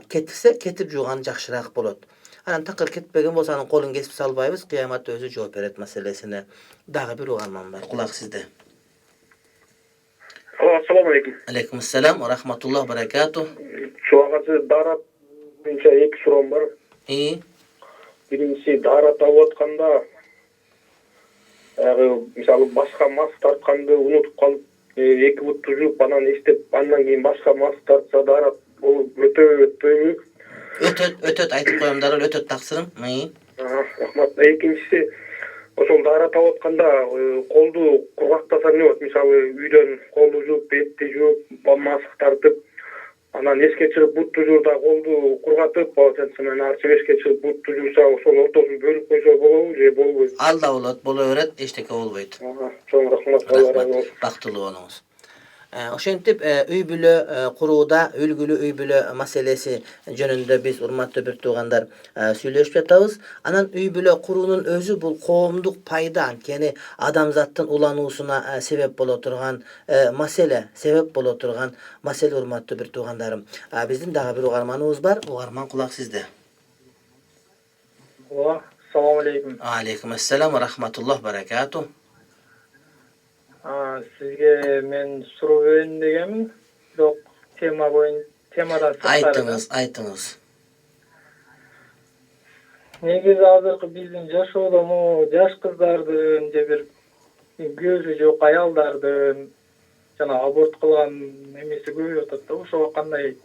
Кетсе, кетип жууган жакшыраак болот. Анан такыр кетпеген болсо анын колун кесип салбайбыз, кыяматта өзү жооп берет маселесине. Дагы бир угарман бар. Кулак сизде. Assalamu alaikum. Алейкум ассалам, рахматуллах, баракату. Чуагасы дарат боюнча эки суроом бар. Биринчиси дарат алып атканда, мисалы башка мас тартканды унутуп калып, эки бутту жууп, анан эстеп, андан кийин башка мас тартса дарат болуп өтөбү? Өтөт, айтып коем дарыл, өтөт таксырым. Рахмат. Экинчиси, ошол дарат алып атканда колду кургактаса эмне болот? Мисалы үйдөн колду жууп, бетти жууп, маск тартып, анан эске чыгып бутту жуурда колду кургатып, полотенце менен арчып эске чыгып бутту жууса, ошол ортосун бөлүп койсо болобу же болбойт? Ал да болот, боло берет, эчтеке болбойт. Чоң рахмат, Алла разы болсун. Бактылуу болуңуз. Ошентип үй бүлө курууда, үлгүлүү үй бүлө маселеси жөнүндө биз урматтуу бир туугандар сүйлөшүп жатабыз. Анан үй бүлө куруунун өзү бул коомдук пайда, анткени адамзаттын улануусуна себеп боло турган маселе, урматтуу бир туугандарым. Биздин дагы бир угарманыбыз бар. Угарман, кулак сизде. Assalamu alaikum. Алейкум ассалам, рахматуллах, баракату. Sizge men суроо берейин дегенмин. Бирок темадан сырткары. Айтыңыз. негизи азыркы биздин жашоодо жаш кыздардын же бир көзү жок аялдардын жана аборт кылган эмеси көбөйүп атат да. Ошого кандай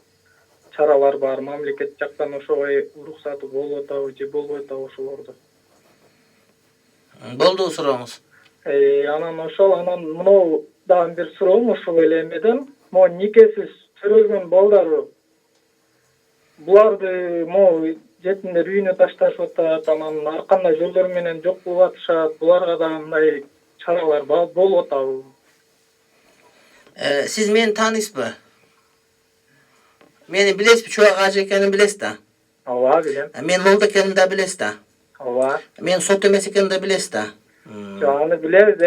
чаралар бар? Мамлекет жактан ошого уруксаты болуп атабы же болбой атабы ошолорду? Болду сурооңуз. Анан мынау дагы бир суроом ушул эле эмеден. Никесиз төрөлгөн балдар буларды жетимдер үйүнө ташташып атат, анан ар кандай жолдор менен жок кылып атышат. Буларга да мындай чаралар болуп атабы? Siz meni tanıysızbı? Meni bilesizbi? Çoğu ağacı ekenim bilesiz da. Ооба, билем. Men molda ekenim de bilesiz da. Ооба. Men sot emес ekenim de bilesiz da. Аны билебиз.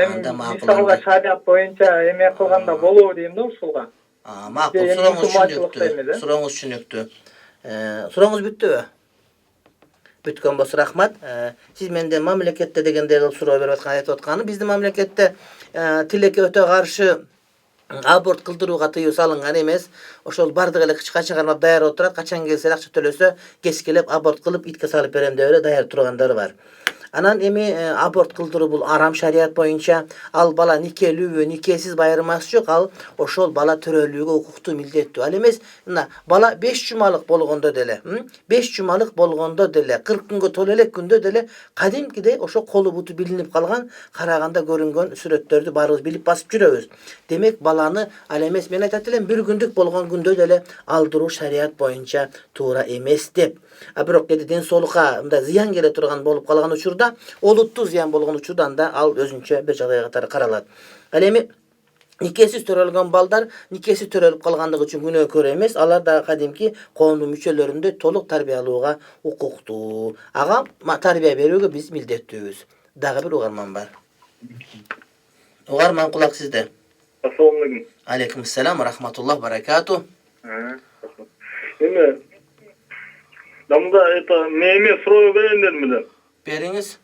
Мисалга шариат боюнча эме кылганда болобу дейм да ушулга. Макул, сурооңуз түшүнүктүү. Сурооңуз бүттүбү? Бүткөн болсо рахмат. Siz menden мамлекетте дегенде кылып суроо берип айтып атканы, биздин мамлекетте тилекке өтө каршы аборт кылдырууга тыюу салынган эмес. Ошол бардык эле кычка чыгармап даяр отурат, качан келсе акча төлөсө кескилеп аборт кылып итке салып берем деп эле даяр тургандары бар. Анан эми аборт кылдыруу бул арам шарият боюнча. Ал бала никелүүбү, никесиз байырмасы жок. Ал ошол бала төрөлүүгө укуктуу, милдеттүү. Ал эмес, бала 5 жумалык болгондо деле, 5 жумалык болгондо деле, 40 күнгө толо элек күндө деле кадимкидей ошо колу буту билинип калган, караганда көрүнгөн сүрөттөрдү баарыбыз билип басып жүрөбүз. Демек баланы ал эмес, мен айтат элем, 1 күндүк болгон күндө деле алдыруу шарият боюнча туура эмес деп. Бирок кээде ден соолукка мындай зыян келе турган болуп калган учурда, олуттуу зыян болгон учурда да ал өзүнчө бир жагдай катары каралат. Ал эми никесиз төрөлгөн балдар никесиз төрөлүп калгандыгы үчүн күнөөкөр эмес, алар да кадимки коомдун мүчөлөрүндөй толук тарбия алууга укуктуу. Ага тарбия берүүгө биз милдеттүүбүз. Дагы бир угарман бар. Угарман, кулак сизде. Ассаламу алейкум. Алейкум ассалам, рахматуллах, баракату. Эме Дамда меме суроо берейин дедим эле. Бериңиз.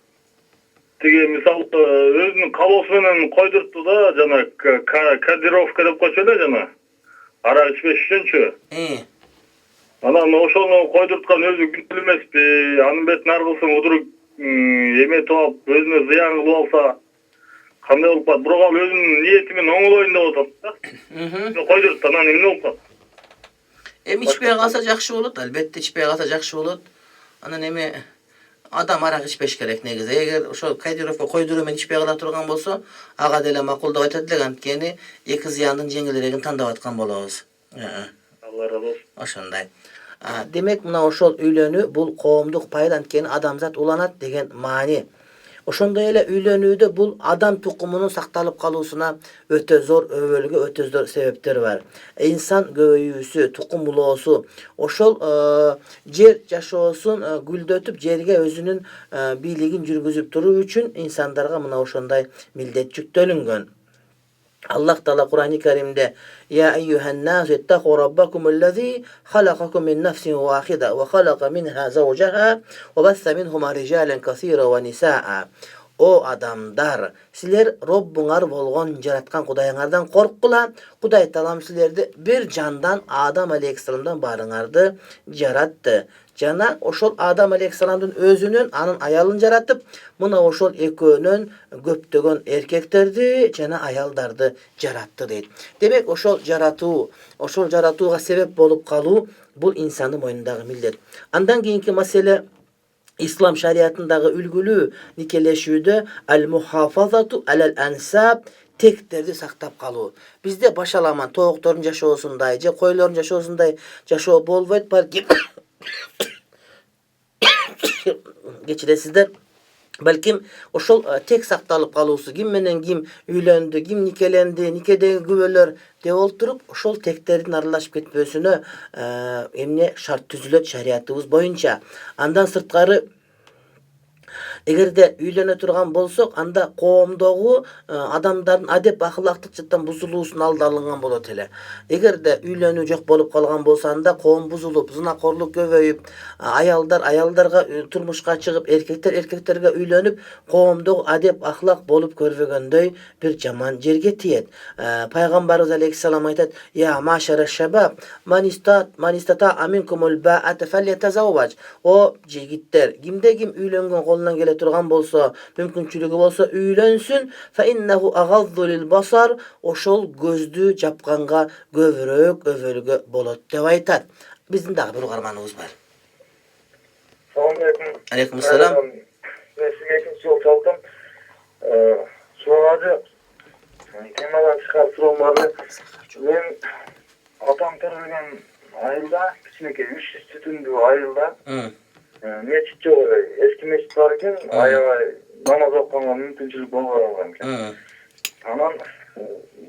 Тиги мисалы өзүнүн калоосу менен койдуртту да, жана кодировка деп койчу эле жана. Арак ичпеш үчүнчү. Анан ошону койдурткан өзү күнөө эмеспи? Анын бетин ар кылсаң удурук эметип алып, өзүнө зыян кылып алса кандай болуп калат? Бирок ал өзүнүн ниети менен оңолоюн деп атат да. Койдуртту, анан эмне болуп калат? İçpeye kalsa жақшы болот, албетте içpeye kalsa жақшы болот. Анан эми адам арак ичпеш керек негизи. Эгер ошо кодировка койдуруу менен ичпей кала турган болсо, ага деле макул деп айтат элек, анткени эки зыяндын жеңилирээкин тандап аткан болобуз. Алла разы болсун. Ошондой. Демек мына ошол үйлөнүү бул коомдук пайда, анткени адамзат уланат деген маани. Ошондой эле үйлөнүүдө бул адам тукумунун сакталып калуусуна өтө зор өбөлгө, өтө зор себептер бар. Инсан көбөйүүсү, тукум улоосу, ошол жер жашоосун гүлдөтүп, жерге өзүнүн бийлигин жүргүзүп туруу үчүн инсандарга мына ошондой милдет жүктөлүнгөн. Allah Taala Kur'an-ı Kerim'de ya eyyuhen nas ittaqu rabbakumul-lezî halaqakum min nefsin vâhide ve halaqa minhâ zawjaha ve bassa minhuma rijalen kesîran ve nisâ'a. O adamlar, sizler Robbuңар болгон жараткан Кудайыңардан корккула. Кудай Таалам силерди bir candan Adam aleyhisselamdan barыңарды жаратты. Жана ошол Адам алейхисаламдын өзүнүн анын аялын жаратып, мына ошол экөөнөн көптөгөн эркектерди жана аялдарды жаратты дейт. Демек ошол жаратууга себеп болуп калуу бул инсандын мойнундагы милдет. Андан кийинки маселе İslam şariatındагы үлгүлүү никелешүүдө al-muhafazatu alal-ansab тектерди сактап калуу. Бизде башаламан тооктордун жашоосундай же койлордун жашоосундай жашоо болбойт, балки кечиресиздер. Балким ошол тек сакталып калуусу, ким менен ким үйлөндү, ким никеленди, никедеги күбөлөр деп олтуруп, ошол тектердин аралашып кетпөсүнө эмне шарт түзүлөт шариятыбыз боюнча. Андан сырткары Egerde üylene turgan bolsok, anda koomdogу adamdардын adep akhlактык жыттан buzuluусунун aldı alıngan bolot ele. Egerde üylөнүү жок болуп калган болсо, анда коом buzulup, zinakorluk көбөйүp, ayaldarga turmuşka чыгып, erkekterge üylönüp, koomdogу adep akhlak bolup көрбөгөндөй bir jaman жерге тиет. Пайгамбарыбыз алейхиссалам айтат: "Я машара шабаб, man istata aminkumul ba'ata falyatazawwaj." O jigitler, kimde-kim üylөнгөн kolundan gele turgan bolsa, mümkünçülüğü bolsa üylönsün. Fa innahu aghaddu lil basar. Oşol gözdü japkanga köbürök öbölgö bolot dep aytat. Bizdin dagı bir ugarmanыбыз бар. Assalamu alaikum. Aleykümselam. Ben size ikinci yol çaldım. Soruları temadan çıkar soruları. Ben atam terörgen ayılda, içindeki 300 tütündü ayılda. Meçit yok öyle. Eski meçit varken ayağa namaz okumanğa mümkünçülük bolmagan eken. Anan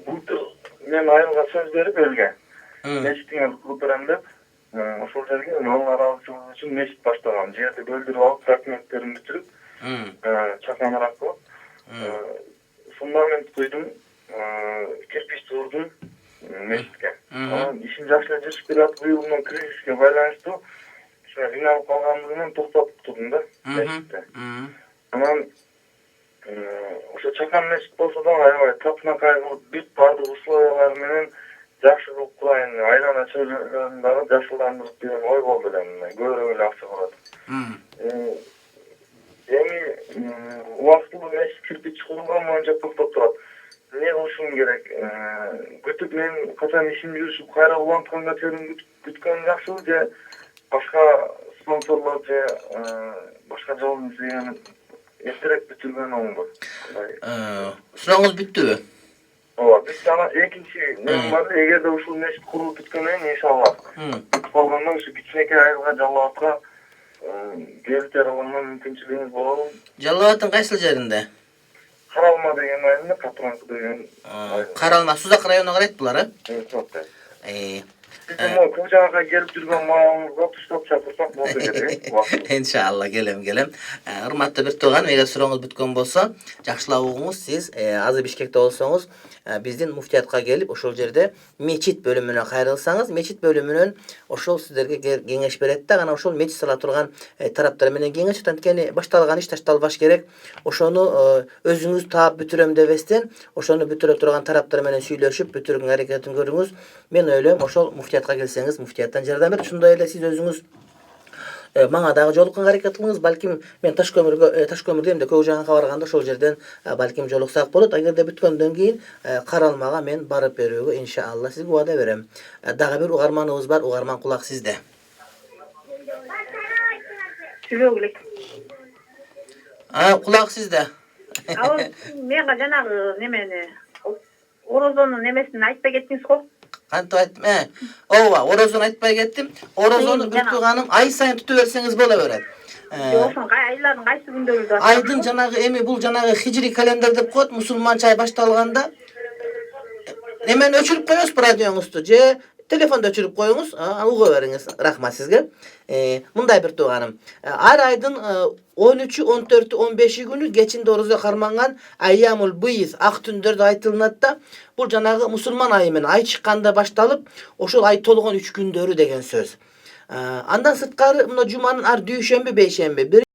bultur men ayılga söz berip ölgen. Meçitine kutturam dep, ошол жерге жол аралашуу үчүн мешит баштагам. Жерди бөлдүрүп алып, документтерин бүтүрүп, чаканыраак кылып, фундамент куйдум, кирпич турдум мешитке. Анан ишим жакшы жүрүп келатып, быйыл кризиске байланыштуу жиналып калгандыгынан токтотуп турдум да мешитте. Анан ошо чакан мешит болсо да аябай тапынакай кылып, бүт баардык условиялар менен жакшы кылып кылайын, айлана чөйрөгөн дагы жакшыландырып деген ой болду эле, көбүрөөк эле акча барат. Эми убактылуу мешит кирпич курулган боюнча токтоп турат. Не кылышым керек? Күтүп мен качан ишим жүрүшүп кайра улантканга чейин күткөн жакшыбы же башка спонсорлор же башка жол издеген эртерээк бүтүргөн оңбу? Сурооңуз бүттүбү? Ооба, биз жана экинчи нем бар, эгерде ушул мешит курулуп бүткөндөн кийин иншаллах бүтүп калгандан ушу кичинекей айылга жалаатка келип жаралганга мүмкүнчүлүгүңүз болобу? Жалааттын кайсыл жеринде? Каралма деген айылда, Катранкы деген айыл. Каралма, Сузак районуна карайт булар, Биздин көк жакка келип жүргөн маалыбызга туштап чакырсак болду керек. Иншалла, келем. Урматтуу бир тууган, эгер сурооңуз бүткөн болсо, жакшылап угуңуз. Сиз азыр Бишкекте болсоңуз, биздин муфтиятка келип, ошол жерде мечит бөлүмүнө кайрылсаңыз, мечит бөлүмүнөн ошол сиздерге кеңеш берет да, анан ошол мечит сала турган тараптар менен кеңеш анткени башталган иш ташталбаш керек. Ошону өзүңүз таап бүтүрөм дебестен, ошону бүтүрө турган тараптар менен сүйлөшүп бүтүргөн аракетин көрүңүз. Мен ойлойм, ошол муфтиятка келсеңиз, муфтияттан жардам берип, ошондой эле сиз өзүңүз мага дагы жолукканга аракет кылыңыз. Балким мен таш көмүр дейм да, көк жагынга барганда ошол жерден балким жолуксак болот. Эгерде бүткөндөн кийин каралмага мен барып берүүгө иншалла сизге убада берем. Дагы бир угарманыбыз бар, угарман кулак сизде. Сүйлөгү элек. Кулак сизде. Менга жанагы немени, орозонун немесин айтпай кеттиңиз го? Кантип айтым? Ооба, орозону айтпай кеттим. Орозону бир тууганым ай сайын тутуп берсеңиз боло берет. Ошон айлардын кайсы күндөрү? Айдын жанагы бул жанагы хижри календар деп коет, мусулманча ай башталганда немени өчүрүп коюңуз радионузду же телефонду өчүрүп коюңуз, уга бериңиз. Рахмат сизге. Мындай бир тууганым. Ар айдын 13, 14, 15 күнү кечинде орозо карманган Айямул Быйыз ак түндөрдө айтылынат да. Бул жанагы мусулман айы менен ай чыкканда башталып, ошол ай толгон 3 күндөрү деген сөз. Андан сырткары мына жуманын ар дүйшөмбү, бейшемби